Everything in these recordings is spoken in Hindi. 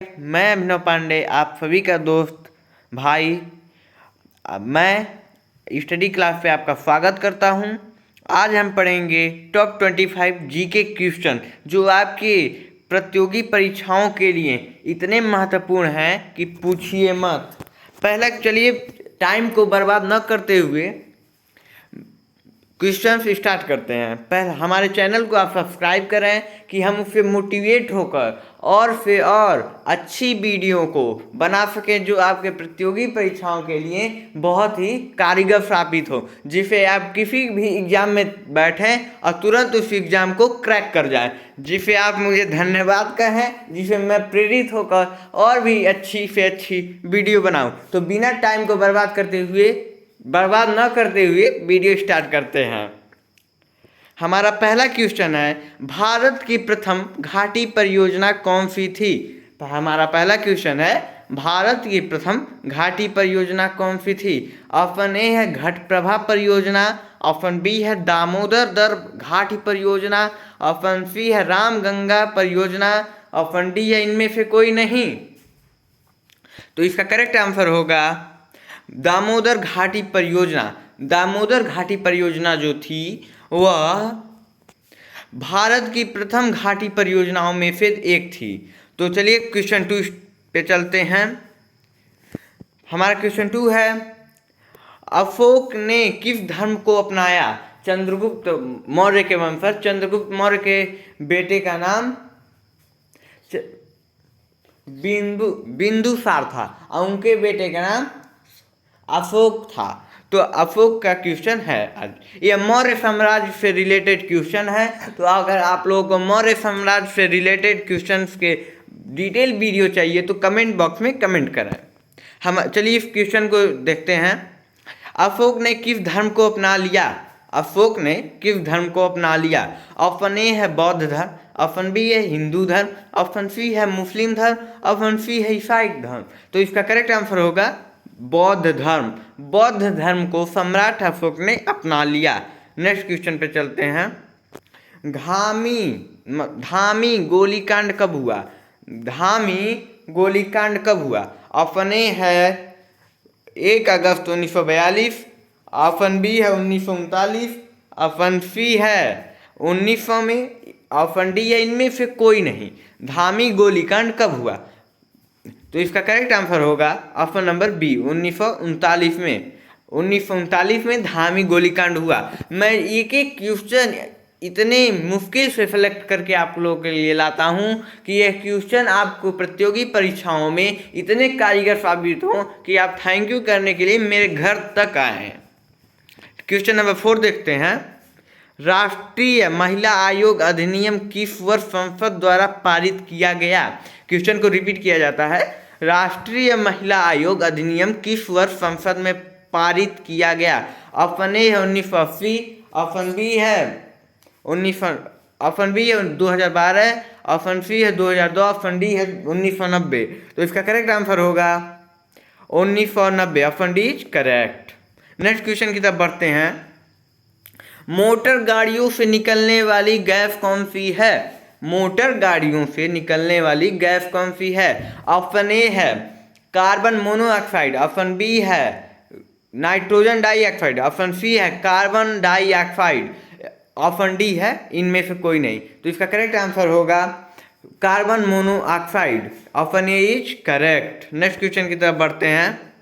मैं अभिनव पांडे, आप सभी का दोस्त भाई। मैं स्टडी क्लास पे आपका स्वागत करता हूं। आज हम पढ़ेंगे टॉप 25 जीके क्वेश्चन जो आपके प्रतियोगी परीक्षाओं के लिए इतने महत्वपूर्ण हैं कि पूछिए मत। पहला चलिए टाइम को बर्बाद न करते हुए क्वेश्चन स्टार्ट करते हैं। पहले हमारे चैनल को आप सब्सक्राइब करें कि हम उससे मोटिवेट होकर और से और अच्छी वीडियो को बना सकें जो आपके प्रतियोगी परीक्षाओं के लिए बहुत ही कारगर साबित हो, जिससे आप किसी भी एग्ज़ाम में बैठें और तुरंत उस एग्ज़ाम को क्रैक कर जाएं, जिससे आप मुझे धन्यवाद कहें, जिससे मैं प्रेरित होकर और भी अच्छी से अच्छी वीडियो बनाऊं। तो बिना टाइम को बर्बाद न करते हुए वीडियो स्टार्ट करते हैं। हमारा पहला क्वेश्चन है, भारत की प्रथम घाटी परियोजना कौन सी थी? तो हमारा पहला क्वेश्चन है, भारत की प्रथम घाटी परियोजना कौन सी थी? ऑप्शन ए है घटप्रभा परियोजना, ऑप्शन बी है दामोदर दर घाटी परियोजना, ऑप्शन सी है रामगंगा परियोजना, ऑप्शन डी है इनमें से कोई नहीं। तो इसका करेक्ट आंसर होगा दामोदर घाटी परियोजना। दामोदर घाटी परियोजना जो थी वह भारत की प्रथम घाटी परियोजनाओं में से एक थी। तो चलिए क्वेश्चन 2 पे चलते हैं। हमारा क्वेश्चन 2 है, अशोक ने किस धर्म को अपनाया? चंद्रगुप्त मौर्य के वंशज चंद्रगुप्त मौर्य के बेटे का नाम बिंदुसार था और उनके बेटे का नाम अशोक था। तो अशोक का क्वेश्चन है आज, ये मौर्य साम्राज्य से रिलेटेड क्वेश्चन है। तो अगर आप लोगों को मौर्य साम्राज्य से रिलेटेड क्वेश्चंस के डिटेल वीडियो चाहिए तो कमेंट बॉक्स में कमेंट करें। हम चलिए इस क्वेश्चन को देखते हैं। अशोक ने किस धर्म को अपना लिया? अशोक ने किस धर्म को अपना लिया? ऑप्शन ए है बौद्ध धर्म, ऑप्शन बी है हिंदू धर्म, ऑप्शन सी है मुस्लिम धर्म, ऑप्शन सी है ईसाई धर्म। तो इसका करेक्ट आंसर होगा बौद्ध धर्म। बौद्ध धर्म को सम्राट अशोक ने अपना लिया। नेक्स्ट क्वेश्चन पे चलते हैं। धामी गोलीकांड कब हुआ? धामी गोलीकांड कब हुआ? ऑप्शन ए है 1 अगस्त 1942, ऑप्शन बी है 1939, ऑप्शन सी है 1900 में, ऑप्शन डी है इनमें से कोई नहीं। धामी गोलीकांड कब हुआ? तो इसका करेक्ट आंसर होगा ऑप्शन नंबर बी 1939 में। 1939 में धामी गोलीकांड हुआ। मैं एक एक क्वेश्चन इतने मुश्किल से सेलेक्ट करके आप लोगों के लिए लाता हूं कि यह क्वेश्चन आपको प्रतियोगी परीक्षाओं में इतने कारगर साबित हो कि आप थैंक यू करने के लिए मेरे घर तक आए हैं। क्वेश्चन नंबर 4 देखते हैं। राष्ट्रीय महिला आयोग अधिनियम किस वर्ष संसद द्वारा पारित किया गया? क्वेश्चन को रिपीट किया जाता है। राष्ट्रीय महिला आयोग अधिनियम किस वर्ष संसद में पारित किया गया? ऑप्शन ए है 1980, ऑप्शन बी है 2012, ऑप्शन सी है 2002, ऑप्शन डी है 1990। तो इसका करेक्ट आंसर होगा 1990, option D is correct. Next question की तरफ बढ़ते हैं। मोटर गाड़ियों से निकलने वाली गैस कौन सी है? मोटर गाड़ियों से निकलने वाली गैस कौन सी है? ऑप्शन ए है कार्बन मोनोऑक्साइड, ऑप्शन बी है नाइट्रोजन डाइऑक्साइड, ऑप्शन सी है कार्बन डाइऑक्साइड, ऑप्शन डी है इनमें से कोई नहीं। तो इसका करेक्ट आंसर होगा carbon monoxide, option A is correct. Next question की तरफ बढ़ते हैं।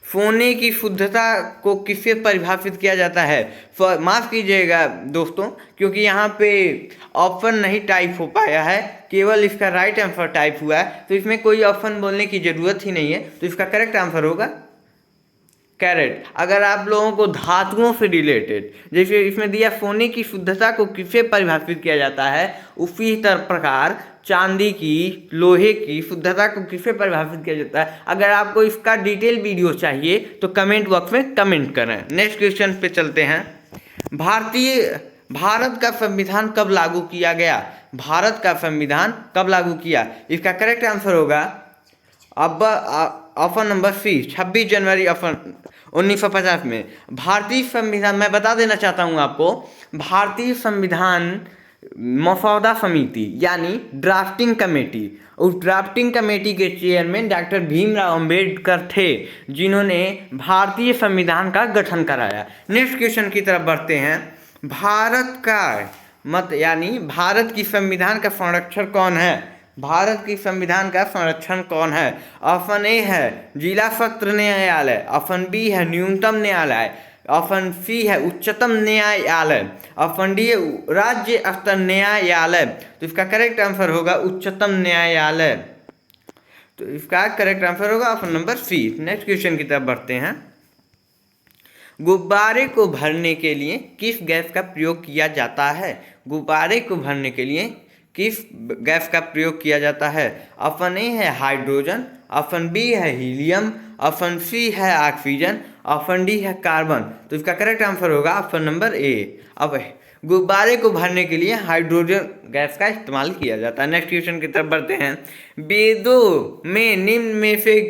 सोने की शुद्धता को किससे परिभाषित किया जाता है? माफ़ कीजिएगा दोस्तों, क्योंकि यहाँ पे ऑप्शन नहीं टाइप हो पाया है, केवल इसका राइट आंसर टाइप हुआ है, तो इसमें कोई ऑप्शन बोलने की ज़रूरत ही नहीं है। तो इसका करेक्ट आंसर होगा कैरेट। अगर आप लोगों को धातुओं से रिलेटेड, जैसे इसमें दिया सोने की शुद्धता को किससे परिभाषित किया जाता है, उसी प्रकार चांदी की, लोहे की शुद्धता को किससे परिभाषित किया जाता है, अगर आपको इसका डिटेल वीडियो चाहिए तो कमेंट बॉक्स में कमेंट करें। नेक्स्ट क्वेश्चन पे चलते हैं। भारत का संविधान कब लागू किया गया? भारत का संविधान कब लागू किया? इसका करेक्ट आंसर होगा अब ऑप्शन नंबर सी 26 जनवरी 1950 में। भारतीय संविधान, मैं बता देना चाहता हूँ आपको, भारतीय संविधान मसौदा समिति यानी ड्राफ्टिंग कमेटी। उस ड्राफ्टिंग कमेटी के चेयरमैन डॉक्टर भीमराव अंबेडकर थे, जिन्होंने भारतीय संविधान का गठन कराया। नेक्स्ट क्वेश्चन की तरफ बढ़ते हैं। भारत का मत यानी भारत की संविधान का संरक्षण कौन है? भारत की संविधान का संरक्षण कौन है? ऑप्शन ए है जिला सत्र न्यायालय, ऑप्शन बी है न्यूनतम न्यायालय, ऑप्शन सी है उच्चतम न्यायालय, ऑप्शन डी है राज्य स्तर न्यायालय। तो इसका करेक्ट आंसर होगा उच्चतम न्यायालय। तो इसका करेक्ट आंसर होगा option number C. Next question की तरफ बढ़ते हैं। गुब्बारे को भरने के लिए किस गैस का प्रयोग किया जाता है? गुब्बारे को भरने के लिए किस गैस का प्रयोग किया जाता है? ऑप्शन ए है हाइड्रोजन, ऑप्शन बी है हीलियम, ऑप्शन सी है ऑक्सीजन, ऑप्शन डी है कार्बन। तो इसका करेक्ट आंसर होगा ऑप्शन नंबर ए। अब गुब्बारे को भरने के लिए हाइड्रोजन गैस का इस्तेमाल किया जाता है। नेक्स्ट क्वेश्चन की तरफ बढ़ते हैं। वेदों में निम्न में से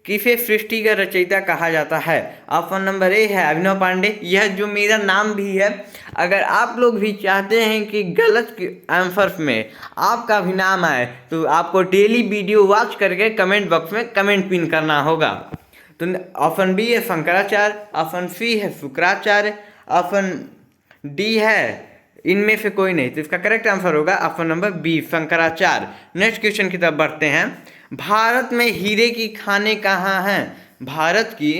किसे सृष्टि का रचयिता कहा जाता है? ऑप्शन नंबर ए है अभिनव पांडे। यह जो मेरा नाम भी है, अगर आप लोग भी चाहते हैं कि गलत आंसर्स में आपका भी नाम आए तो आपको डेली वीडियो वॉच करके कमेंट बॉक्स में कमेंट पिन करना होगा। तो ऑप्शन बी है शंकराचार्य, ऑप्शन सी है शुक्राचार्य, ऑप्शन डी है इनमें से कोई नहीं। तो इसका करेक्ट आंसर होगा option number B Shankaracharya. Next question की तरफ बढ़ते हैं। भारत में हीरे की खानें कहाँ हैं? भारत की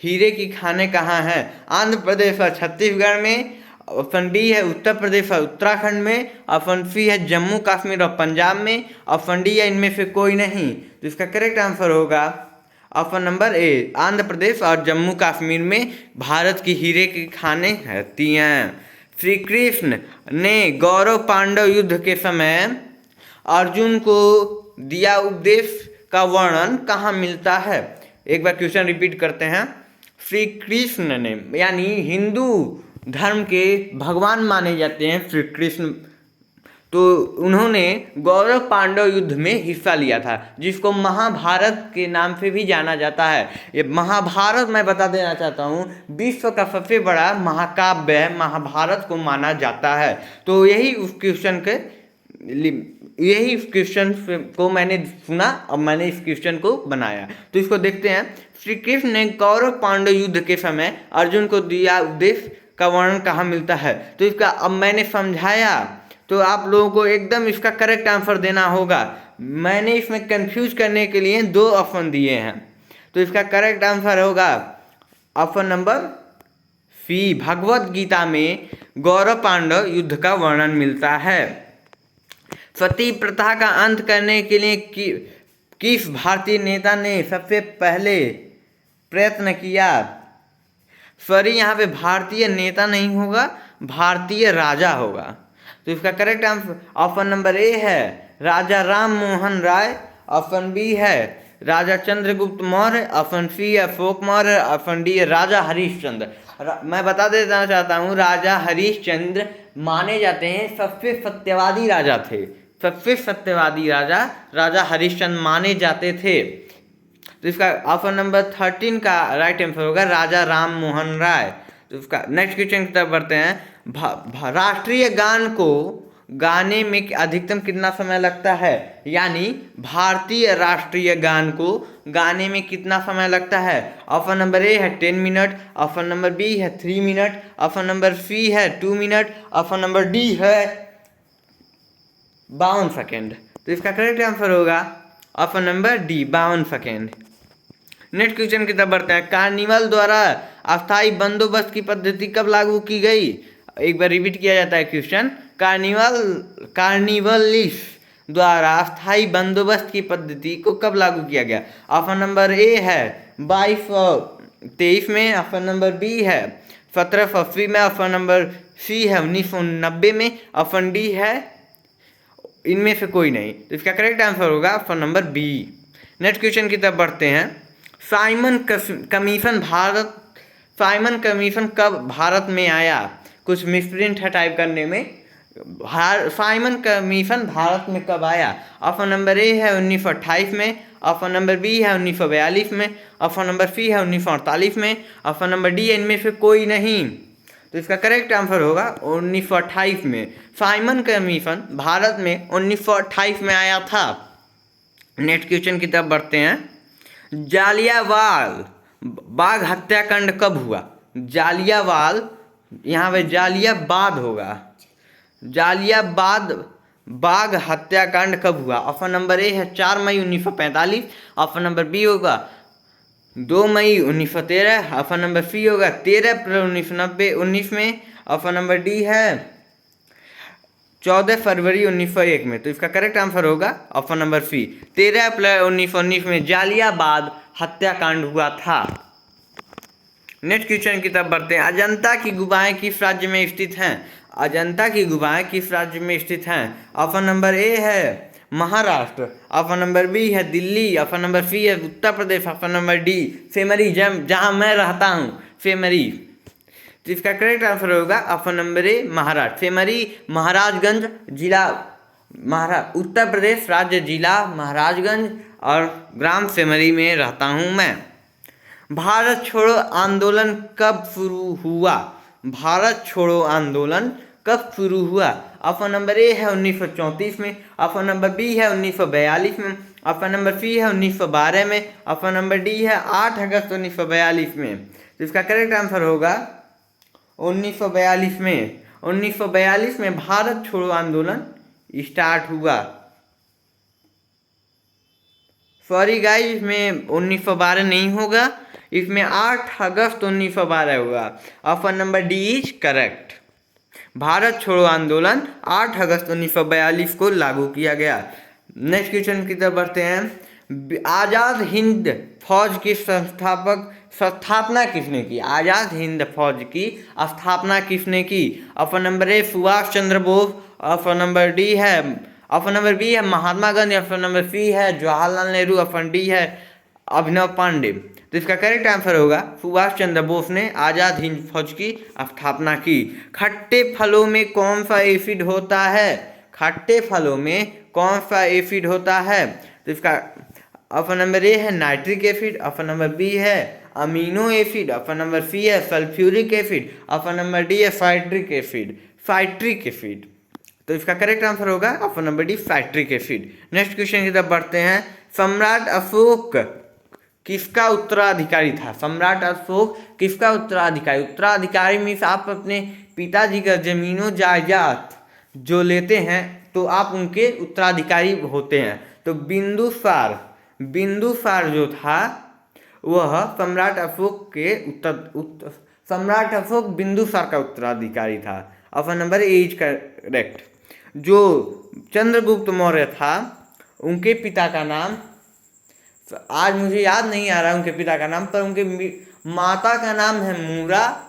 हीरे की खानें कहाँ हैं? आंध्र प्रदेश और छत्तीसगढ़ में, ऑप्शन बी है उत्तर प्रदेश और उत्तराखंड में, ऑप्शन सी है जम्मू कश्मीर और पंजाब में, ऑप्शन डी है इनमें से कोई नहीं। तो इसका करेक्ट आंसर होगा ऑप्शन नंबर ए आंध्र प्रदेश और जम्मू कश्मीर में भारत की हीरे की खानें रहती हैं। श्री कृष्ण ने गौरव पांडव युद्ध के समय अर्जुन को दिया उपदेश का वर्णन कहाँ मिलता है? एक बार क्वेश्चन रिपीट करते हैं। श्री कृष्ण ने यानी हिंदू धर्म के भगवान माने जाते हैं श्री कृष्ण, तो उन्होंने गौरव पांडव युद्ध में हिस्सा लिया था, जिसको महाभारत के नाम से भी जाना जाता है। ये महाभारत मैं बता देना चाहता हूँ विश्व का सबसे बड़ा महाकाव्य है, महाभारत को माना जाता है। तो यही उस क्वेश्चन को मैंने सुना और मैंने इस क्वेश्चन को बनाया। तो इसको देखते हैं। श्री कृष्ण ने गौरव पांडव युद्ध के समय अर्जुन को दिया उपदेश का वर्णन कहाँ मिलता है? तो इसका अब मैंने समझाया, तो आप लोगों को एकदम इसका करेक्ट आंसर देना होगा। मैंने इसमें कंफ्यूज करने के लिए 2 ऑप्शन दिए हैं, तो इसका करेक्ट आंसर होगा ऑप्शन नंबर सी। भगवत गीता में गौरव पांडव युद्ध का वर्णन मिलता है। सती प्रथा का अंत करने के लिए किस भारतीय नेता ने सबसे पहले प्रयत्न किया? सॉरी, यहाँ पे भारतीय नेता नहीं होगा, भारतीय राजा होगा। तो इसका correct answer option number A है राजा राम मोहन राय, ऑप्शन बी है राजा चंद्रगुप्त मौर्य, ऑप्शन सी है अशोक मौर्य, ऑप्शन डी है राजा हरिश्चंद्र। मैं बता देना चाहता हूँ राजा हरिश्चंद्र माने जाते हैं सबसे सत्यवादी राजा थे। सबसे सत्यवादी राजा राजा हरिश्चंद्र माने जाते थे। तो इसका ऑप्शन नंबर 13 का राइट आंसर होगा राजा राम मोहन राय। तो इसका नेक्स्ट क्वेश्चन की तरफ बढ़ते हैं। राष्ट्रीय गान को गाने में अधिकतम कितना समय लगता है? यानी भारतीय राष्ट्रीय गान को गाने में कितना समय लगता है? ऑप्शन नंबर ए है 10 मिनट, ऑप्शन नंबर बी है 3 मिनट, ऑप्शन नंबर सी है 2 मिनट, ऑप्शन नंबर डी है 52 सेकेंड। तो इसका करेक्ट आंसर होगा option number D 52 second. Next question की तरफ बढ़ते हैं। कार्निवल द्वारा अस्थायी बंदोबस्त की पद्धति कब लागू की गई? एक बार रिपीट किया जाता है क्वेश्चन। कार्निवलिस्ट द्वारा अस्थायी बंदोबस्त की पद्धति को कब लागू किया गया? ऑप्शन नंबर ए है 2223 में, ऑप्शन नंबर बी है 1780 में, ऑप्शन नंबर सी है 1990 में, ऑप्शन डी है इनमें से कोई नहीं। तो इसका करेक्ट आंसर होगा option number B. Next question की तरफ बढ़ते हैं। साइमन कमीशन कब भारत में आया? कुछ मिसप्रिंट है टाइप करने में। साइमन कमीशन भारत में कब आया? ऑप्शन नंबर ए है 1928 में, ऑप्शन नंबर बी है 1942 में, ऑप्शन नंबर सी है 1948 में, ऑप्शन नंबर डी है इनमें से कोई नहीं। तो तो इसका करेक्ट आंसर होगा 1928 में। साइमन कमीशन भारत में 1928 में आया था। नेक्स्ट क्वेश्चन की तरफ बढ़ते हैं। जालियांवाला बाग हत्याकांड कब हुआ? जालियांवाला, यहाँ पे जालियाबाद होगा। जालियाबाद बाग हत्याकांड कब हुआ? ऑप्शन नंबर ए है 4 मई 1945, ऑप्शन नंबर बी होगा 2 मई 1913, ऑप्शन नंबर सी होगा 13 अप्रैल 1919 में, ऑप्शन नंबर डी है 14 फरवरी 1901 में। तो इसका करेक्ट आंसर होगा ऑप्शन नंबर सी 13 अप्रैल 1919 में जालियाबाद हत्याकांड हुआ था। नेक्स्ट क्वेश्चन की तरफ बढ़ते हैं। अजंता की गुफाएं किस राज्य में स्थित हैं? अजंता की गुफाएं किस राज्य में स्थित हैं? ऑप्शन नंबर ए है महाराष्ट्र, ऑप्शन नंबर बी है दिल्ली, ऑप्शन नंबर सी है Uttar Pradesh, option number D Semri, जहां मैं रहता हूं सेमरी। तो इसका करेक्ट आंसर होगा option number A Maharashtra. Semri Maharajganj जिला उत्तर प्रदेश राज्य, जिला महाराजगंज और ग्राम सेमरी में रहता हूं मैं। भारत छोड़ो आंदोलन कब शुरू हुआ? भारत छोड़ो आंदोलन कब शुरू हुआ? ऑप्शन नंबर ए है 1934 में, ऑप्शन नंबर बी है 1942 में, ऑप्शन नंबर सी है 1912 में, ऑप्शन नंबर डी है 8 अगस्त 1942 में। तो इसका करेक्ट आंसर होगा 1942 में। 1942 में भारत छोड़ो आंदोलन स्टार्ट हुआ। सॉरी गाइस, इसमें 1912 नहीं होगा, इसमें 8 अगस्त 1912 होगा। Option number D is correct. Bharat छोड़ो आंदोलन 8 अगस्त 1942 को लागू किया गया। नेक्स्ट क्वेश्चन की तरफ बढ़ते हैं। आज़ाद हिंद फौज की स्थापना किसने की? आज़ाद हिंद फौज की स्थापना किसने की? Option number A Subhash Chandra Bose, option number B है Mahatma Gandhi, option number C है जवाहरलाल नेहरू, ऑप्शन डी है अभिनव पांडे। तो इसका करेक्ट आंसर होगा सुभाष चंद्र बोस ने आज़ाद हिंद फौज की स्थापना की। खट्टे फलों में कौन सा एसिड होता है? खट्टे फलों में कौन सा एसिड होता है? तो इसका ऑप्शन नंबर ए है nitric acid, option number B है amino acid, option number C है sulphuric acid, option number D है साइट्रिक एसिड। तो इसका करेक्ट आंसर होगा option number D citric acid. Next question की तरफ बढ़ते हैं। सम्राट अशोक किसका उत्तराधिकारी था? सम्राट अशोक किसका उत्तराधिकारी? उत्तराधिकारी मीन्स आप अपने पिताजी का जमीनों जायदाद जो लेते हैं तो आप उनके उत्तराधिकारी होते हैं। तो बिंदुसार जो था वह सम्राट अशोक बिंदुसार का उत्तराधिकारी था। Option number A is correct. जो चंद्रगुप्त मौर्य था उनके पिता का नाम, आज मुझे याद नहीं आ रहा उनके पिता का नाम, पर उनके माता का नाम है मूरा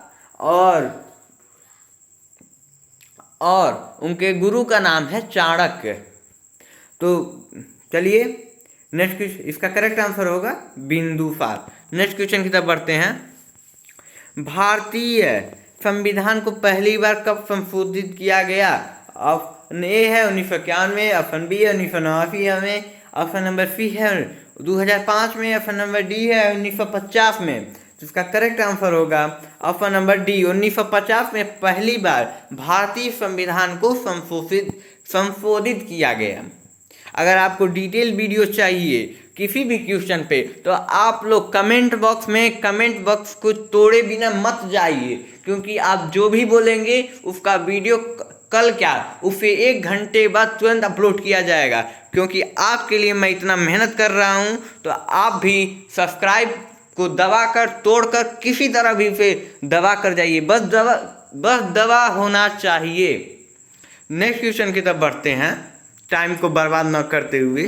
और उनके गुरु का नाम है चाणक्य। तो चलिए नेक्स्ट क्वेश्चन, इसका करेक्ट आंसर होगा बिंदुसार। नेक्स्ट क्वेश्चन की तरफ बढ़ते हैं। भारतीय संविधान को पहली बार कब संशोधित किया गया? ऑप्शन ए है 1991, ऑप्शन बी है 1989 में, ऑप्शन नंबर सी है 2005 में, ऑप्शन नंबर डी है 1950 में। तो इसका करेक्ट आंसर होगा ऑप्शन नंबर डी 1950 में पहली बार भारतीय संविधान को संशोधित किया गया। अगर आपको डिटेल वीडियो चाहिए किसी भी क्वेश्चन पे तो आप लोग कमेंट बॉक्स को तोड़े बिना मत जाइए, क्योंकि आप जो भी बोलेंगे उसका वीडियो कल क्या उसे 1 घंटे बाद तुरंत अपलोड किया जाएगा। क्योंकि आपके लिए मैं इतना मेहनत कर रहा हूँ, तो आप भी सब्सक्राइब को दबाकर तोड़कर किसी तरह भी उसे दबा कर जाइए, बस दबा होना चाहिए। नेक्स्ट क्वेश्चन की तरफ बढ़ते हैं टाइम को बर्बाद न करते हुए।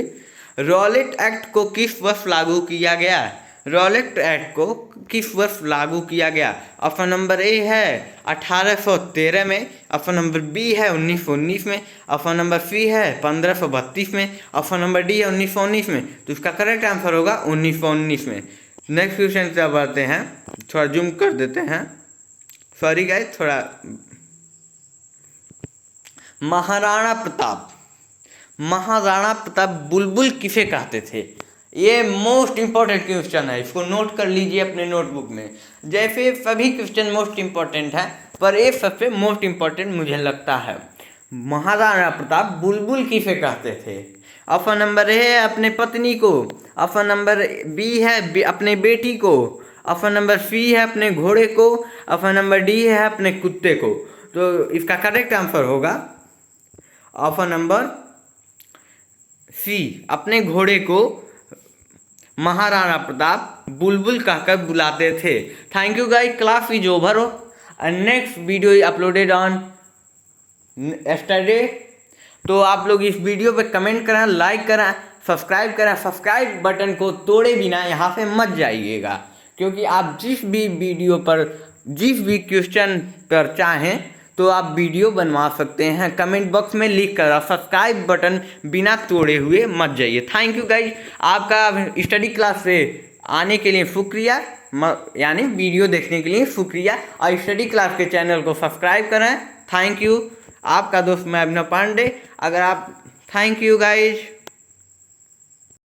रॉलेट एक्ट को किस वर्ष लागू किया गया? रॉलेट एक्ट को किस वर्ष लागू किया गया? ऑप्शन नंबर ए है 1813 में, ऑप्शन नंबर बी है 1919 में, ऑप्शन नंबर सी है 1532 में, ऑप्शन नंबर डी है 1919 में। तो इसका करेक्ट आंसर होगा 1919 में। नेक्स्ट क्वेश्चन की तरफ बढ़ते हैं, थोड़ा जूम कर देते हैं, सॉरी गाइस थोड़ा। महाराणा प्रताप बुलबुल किसे कहते थे? ये मोस्ट इंपॉर्टेंट क्वेश्चन है, इसको नोट कर लीजिए अपने नोटबुक में। जैसे सभी क्वेश्चन मोस्ट इंपॉर्टेंट है पर ये सबसे मोस्ट इम्पोर्टेंट मुझे लगता है। महाराणा प्रताप बुलबुल किसे कहते थे? ऑप्शन नंबर ए है अपने पत्नी को, ऑप्शन नंबर बी है अपने बेटी को, ऑप्शन नंबर सी है अपने घोड़े को, ऑप्शन नंबर डी है अपने कुत्ते को। तो इसका करेक्ट आंसर होगा ऑप्शन नंबर सी, अपने घोड़े को महाराणा प्रताप बुलबुल कहकर बुलाते थे। Thank you guys, class is over and next video uploaded on yesterday. तो आप लोग इस वीडियो पे कमेंट करें, लाइक करें, सब्सक्राइब करें। सब्सक्राइब बटन को तोड़े बिना यहाँ से मत जाइएगा, क्योंकि आप जिस भी वीडियो पर जिस भी क्वेश्चन पर चाहें तो आप वीडियो बनवा सकते हैं। कमेंट बॉक्स में लिख कर सब्सक्राइब बटन बिना तोड़े हुए मत जाइए। थैंक यू गाइज, आपका स्टडी क्लास से आने के लिए शुक्रिया, यानी वीडियो देखने के लिए शुक्रिया, और स्टडी क्लास के चैनल को सब्सक्राइब करें। थैंक यू, आपका दोस्त मैं अभिनव पांडे। अगर आप थैंक यू गाइज।